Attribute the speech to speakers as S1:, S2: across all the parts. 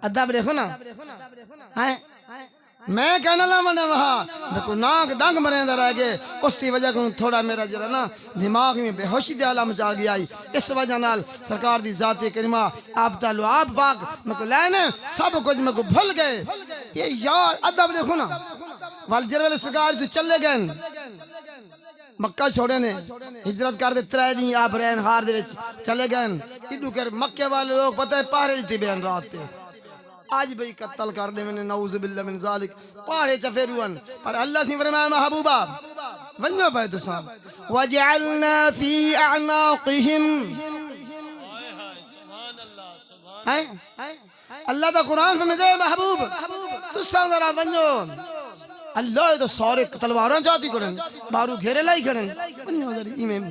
S1: अदब देखो ना है मैं कहना ला मैंने वहाँ देखो नाक डंग मरेंदा रह गए उसकी वजह को थोड़ा मेरा जरा ना दिमाग में बेहोशी दे आलम आ गया इस वजह नाल सरकार दी जाती करीमा आप तालो आप पाक मैं को लेने सब कुछ मैं को भूल गए ये यार अदब देखो ना वाल जर वाले सरकार तो चले गए मक्का छोड़े ने हिजरत कर दे 3 दिन आप रहन हार दे चले गए इडू कर मक्के वाले लोग पता है पहाड़े थी बेन रात पे आज भाई कत्ल करने मैंने नऊज़ बिल्लाह मिन ज़ालिक पहाड़े चफेरुअन पर अल्लाह से फरमाया महबूबा वन्नो पे तो साहब वजअलना फी अअनाक़िहिम है अल्लाह दा कुरान में दे महबूब तुसा जरा वन्नो अल्लाह तो सारे तलवारां जाती करें बारू घेरे लाई करें वन्नो जरा इमें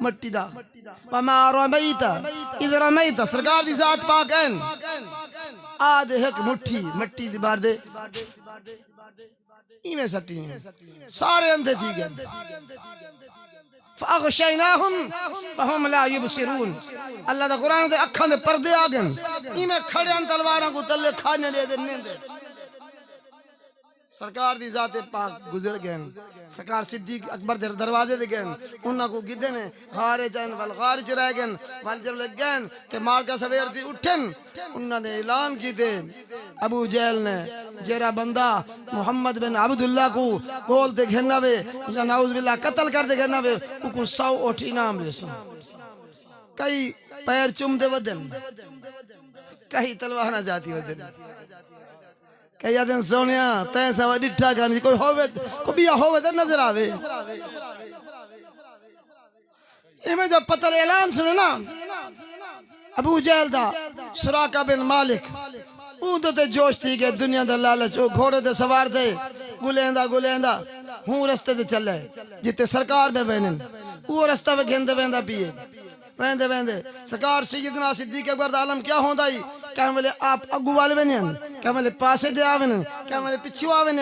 S1: मट्टी दा वमा रमैता इज़ रमैता सरकार दी जात पाक है आधे एक मुट्ठी मट्टी दी बार दे इमें सट्टी सारे अंधे थी गए फ़अग़शयनाहुम फ़हुम ला युबसिरून अल्लाह दा कुरान दे अखां दे पर्दे आ गए इमें खड़े अन तलवारां को तले खाने दे देने दे सरकार दी जाते पाक गुजर गए सरकार सिद्दीक अकबर दे दरवाजे दे गए उन्हां को गिदे ने हारे जन वल खारिज रह गए वल जब लग गए ते मार का सवेर थी उठन उन्हां ने ऐलान कीते अबू जहल ने जेरा बंदा मोहम्मद बिन अब्दुल्लाह को बोल दे घेना वे या नाउज़ बिल्लाह कत्ल कर दे घेना वे उको 100 ओठ इनाम ले कई पैर चुम दे वदन कई तलवार ना जाती वदन कई दिन सोनिया तै सब डिठा गानी कोई होवे को बिया होवे तो नजर आवे इमें जब पता ऐलान सुने ना अबू जहल दा सुराका बिन मालिक ऊंदे ते जोश थी के दुनिया दा लालच ओ घोड़े ते सवार थे गुलेंदा हूं रास्ते ते चले जिते सरकार में बहन वो रास्ता में घेंदे वेंदा पिए वेंदे सरकार सैयदना सिद्दीक अकबर दा आलम क्या होंदा ही क्या बोले आप अगू वाले बने क्या बोले पासे दे आवे क्या बोले पिछू आवे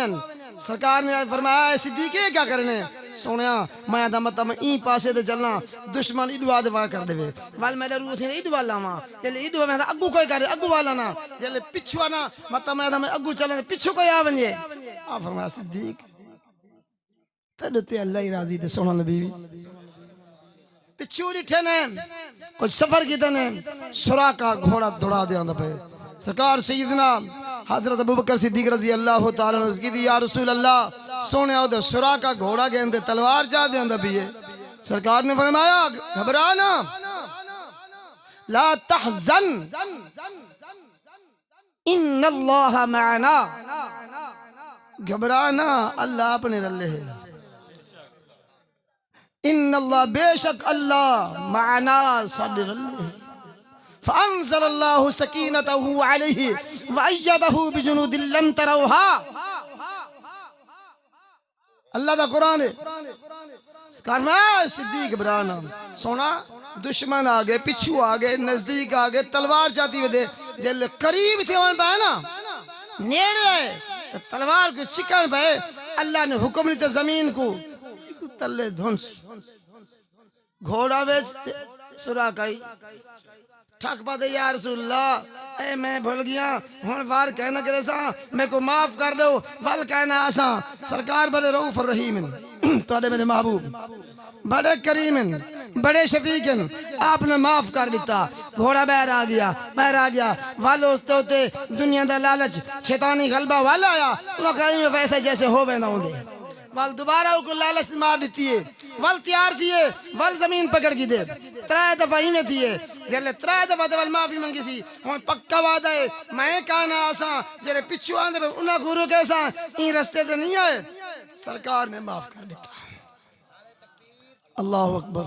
S1: सरकार ने फरमाया सिद्दीक क्या करने सोनिया मैं दा मतलब ई पासे दे चलना दुश्मन इडवा दे वा कर देवे वाल मेरे रूह थी इडवा लावा जले इडवा में अगू कोई करे अगू वाला ना जले पिछू ना मतलब मैं अगू चलने पिछू कोई आवे आ फरमाया सिद्दीक तदते अल्लाह ही राजी थे सोना नबी पिछू रिठे ने कुछ सफर किते ने सुराका घोड़ा दौड़ा दे आंदा पे सरकार सैयदना हजरत अबू बकर सिद्दीक रजी अल्लाह तआला ने की या रसूल अल्लाह सोने ओदे सुराका घोड़ा गेंदे तलवार जा दे आंदा पिए सरकार ने फरमाया घबराना ला तहजन इन्नल्लाह मअना घबराना अल्लाह अपने रल्ले है इन्नल्लाह बेशक अल्लाह माना साडे रल्ले फ़अंज़लल्लाहु सकीनतहु अलैहि व अय्यदहु बिजुनूदिन लम तरौहा अल्लाह दा कुरान है करना सिद्दीक घबराना सोना दुश्मन आ गए पिछू आ गए नजदीक आ गए तलवार जाती वे जल करीब थे वन पाए ना नेड़े तो तलवार को चिकन पाए अल्लाह ने हुक्म दी जमीन को तल्ले धुंस घोड़ा बेच सुराकाई ठक पाते या रसूलल्लाह ए मैं भूल गया हुन वार कहना करे सा मैं को माफ कर दो वल कहना आसा सरकार बड़े रऊफ रहीम तोड़े मेरे महबूब बड़े करीम बड़े शफीक आपने माफ कर दिता घोड़ा बहर आ गया वालो होते दुनिया दा लालच शैतानी गलबा वाला आया वो कहीं में वैसे जैसे हो बना होंगे वल दोबारा उनको लालच मार देती है वल तैयार थिए वल जमीन पकड़ की दे 3 दफा ही में थिए जले 3 दफा वल माफी मांगी सी हुन पक्का वादा है मैं कहना आसा जेरे पिछू आंदे उना गुरु कैसा ई रास्ते ते नहीं आए सरकार ने माफ कर दिता अल्लाह अकबर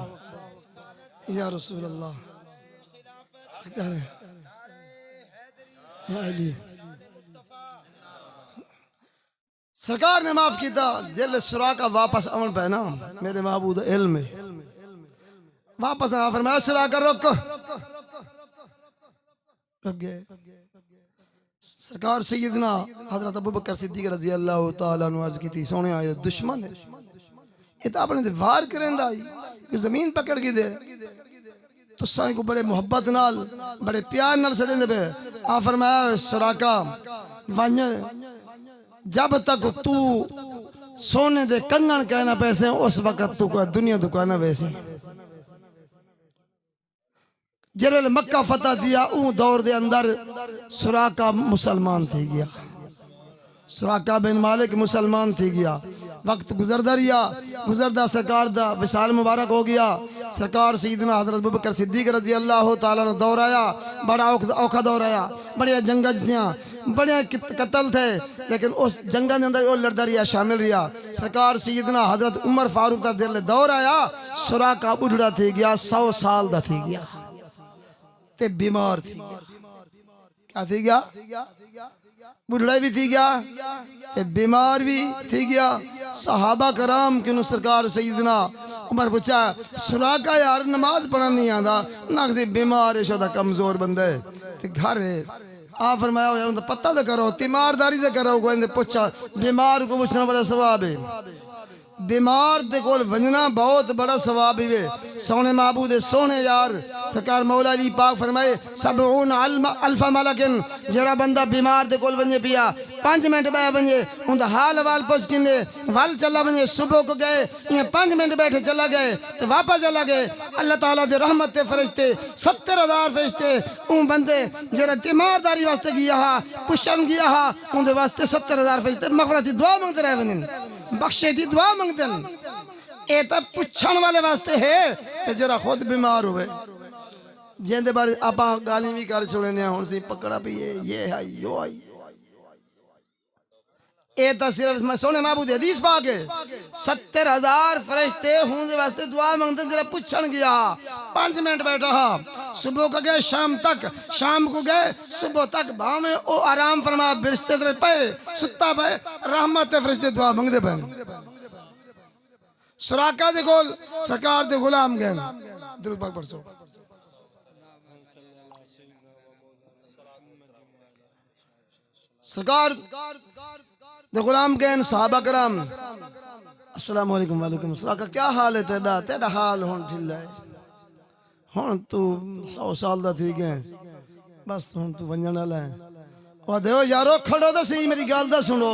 S1: या रसूल अल्लाह या अली सरकार ने माफ किया जेल सुराका वापस अमन पे ना मेरे महबूब इल्म में वापस आ फरमाया सुराका रुक गए सरकार सैयदना हजरत अबू बकर सिद्दीक रजी अल्लाह तआला अन्हु अर्ज की थी सोने आए दुश्मन है ये तो अपने वार करेंदा कि जमीन पकड़ के दे तुसां को बड़े मुहब्बत नाल बड़े प्यार नाल सदेंदे पे। आ फरमाया सुराका वन जब तक तू सोने दे कंगन कहना पैसे उस वक्त तू को दुनिया तो कहना वैसे। जरे मक्का फतह दिया ऊ दौर दे अंदर सुराका मुसलमान थी गया। सुराका बिन मालिक मुसलमान थी गया। वक्त गुजरदा रिया, गुजरदा सरकार दा विसाल मुबारक हो गया। सरकार सईदना हजरत अबू बकर सिद्दीक रजी अल्लाह तआला ने दौर आया, बड़ा औखा दौर आया। बड़े जंगा थियां, बड़े कत्ल थे, लेकिन उस जंगा के अंदर वो लड़दा रिया, शामिल रिया। सरकार सईदना हजरत उमर फारूक का दिल दौर आया। सुराका बुढ़ा थी गया, 100 साल दा थी गया ते बीमार थी गया। क्या थी गया? बुढ़ा भी थी गया ते बीमार भी थी गया। सहाबा कराम के सरकार सईदना उमर पूछा सुराका यार नमाज पढ़ना नहीं आता ना, किसी बीमार है, शोदा कमजोर बंदा है ते घर है। आ फरमाया यार उनका पता तो करो, तीमारदारी तो करो। कोई पूछा बीमार को पूछना बड़ा सवाब है। बीमार दे कोल वंजना बहुत बड़ा सवाब है। सोने महबूद सोने यार सरकार मौला अली पाक फरमाए 70 अल्फा मलकिन जरा बंदा बीमार दे कोल वंजे पिया 5 मिनट बह वंजे उनका हाल वाल पुछ किने वल चला वंजे। सुबह को गए 5 मिनट बैठे चला गए तो वापस चला गए। अल्लाह ताला दे रहमत के फरिश्ते 70,000 फरिश्ते उन बंदे जरा तीमारदारी वास्ते गया हा, पुछन गया हा, उनके वास्ते 70,000 फरिश्ते मगफरत की दुआ मांगते रहे वंजन, बख्शे की दुआ मांगते। ये तो पुछण वाले वास्ते है ते जरा खुद बीमार हुए जिंदे बारे आप गाली भी कर छोड़े ने हुण सी पकड़ा भी ये है यो आई। ये तो सिर्फ मैं सोने महबूद हदीस पाक है 70,000 फरिश्ते होने वास्ते दुआ मांगते। जरा पुछण गया 5 मिनट बैठा हा, सुबह को गए शाम तक, शाम को गए सुबह तक, भावे ओ आराम फरमा बिस्तर पे सुता पे रहमत के फरिश्ते दुआ मांगते पे। सुराका दे कोल सरकार दे गुलाम गए दुरूद पाक पढ़ो। सरकार दे गुलाम गए सहाबा कराम अस्सलाम वालेकुम। वालेकुम सलाम। क्या हाल है तेरा? तेरा हाल हुण ढिला है, हुण तू 100 साल दा थी गए, बस हुण तू वंजण वाला है। और दे यारो खड़ो तो सही, मेरी गल दा सुनो।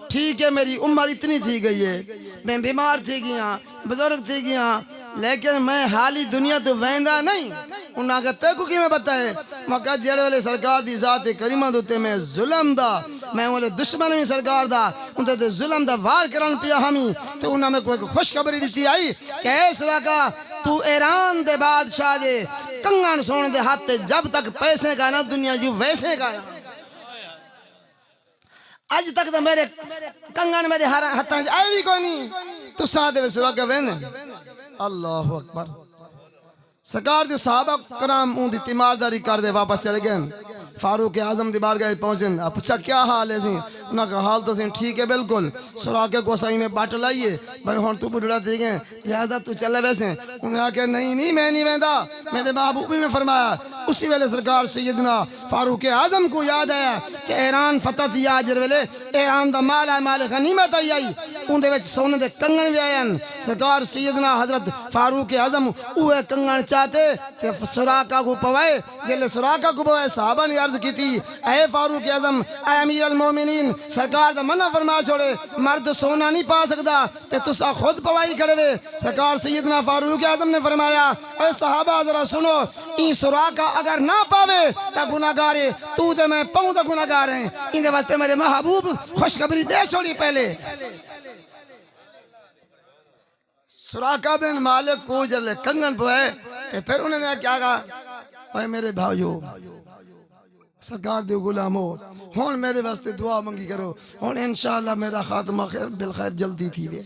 S1: ठीक है मेरी उम्र इतनी थी गई है, मैं बीमार थी गया, बुजुर्ग थी गया, लेकिन मैं हाली दुनिया तो वहदा नहीं। उन्हें तेको कि बताए मैं कहा जेड़े वाले सरकार की जात करीमा उत्ते मैं जुल्म दा मैं वाले दुश्मन भी सरकार दा उनते ते जुल्म दा वार करन पिया हमी। तो उन्हें मैं कोई खुशखबरी दी आई कि सुराका तू ईरान दे बादशाह दे कंगन सोने दे हाथ जब तक पैसे का ना दुनिया यू वैसे का। आज तक तो मेरे कंगन मेरे हाथ आए भी कोई नहीं, तू साथ सुराका वेने। अल्लाह अकबर। सरकार दे सहाबा कराम उन दी तीमारदारी कर दे वापस चले गए। फारूक आजम दी बारगाह पहुंचे, पूछा क्या हाल है सी? उन्होंने कहा हाल तो सी ठीक है बिल्कुल। सुराके को सही में बाट लाइए भाई हुण तू बुढ़ा थी गए लिहाजा तू चले वैसे। उन्हें आख्या नहीं नहीं मैं नहीं वहदा, मेरे महबूबी में फरमाया। उसी वेले सरकार सैयदना फारूक आजम को याद आया कि ईरान फतह थी आज वेले ईरान का माल है, माल गनीमत आई आई उनके सोने के कंगन भी आए। सरकार सैयदना हजरत फारूक आजम उहे कंगन चाहते सुराका को पवाए। जिले सुराका को पवाए साहबा ने अर्ज की थी ऐ फारूक आजम ऐ अमीर अल मोमिनीन सरकार का मना फरमा छोड़े, मर्द सोना नहीं पा सकता ते तुसा खुद पवाई खड़े। सरकार सैयदना फारूक आजम ने फरमाया ऐ सहाबा जरा सुनो, ई सुराका अगर ना पावे तो गुनाहगार है, तू ते मैं पाऊं तो गुनाहगार है। इनके वास्ते मेरे महबूब खुशखबरी दे छोड़ी। पहले सुराका बिन मालिक को जब कंगन पवाए तो फिर उन्होंने क्या कहा मेरे भाइयों सरकार दे गुलामो हुण मेरे वास्ते दुआ मंगी करो, हुण इंशाअल्लाह मेरा खात्मा खैर बिल खैर जल्दी थी वे।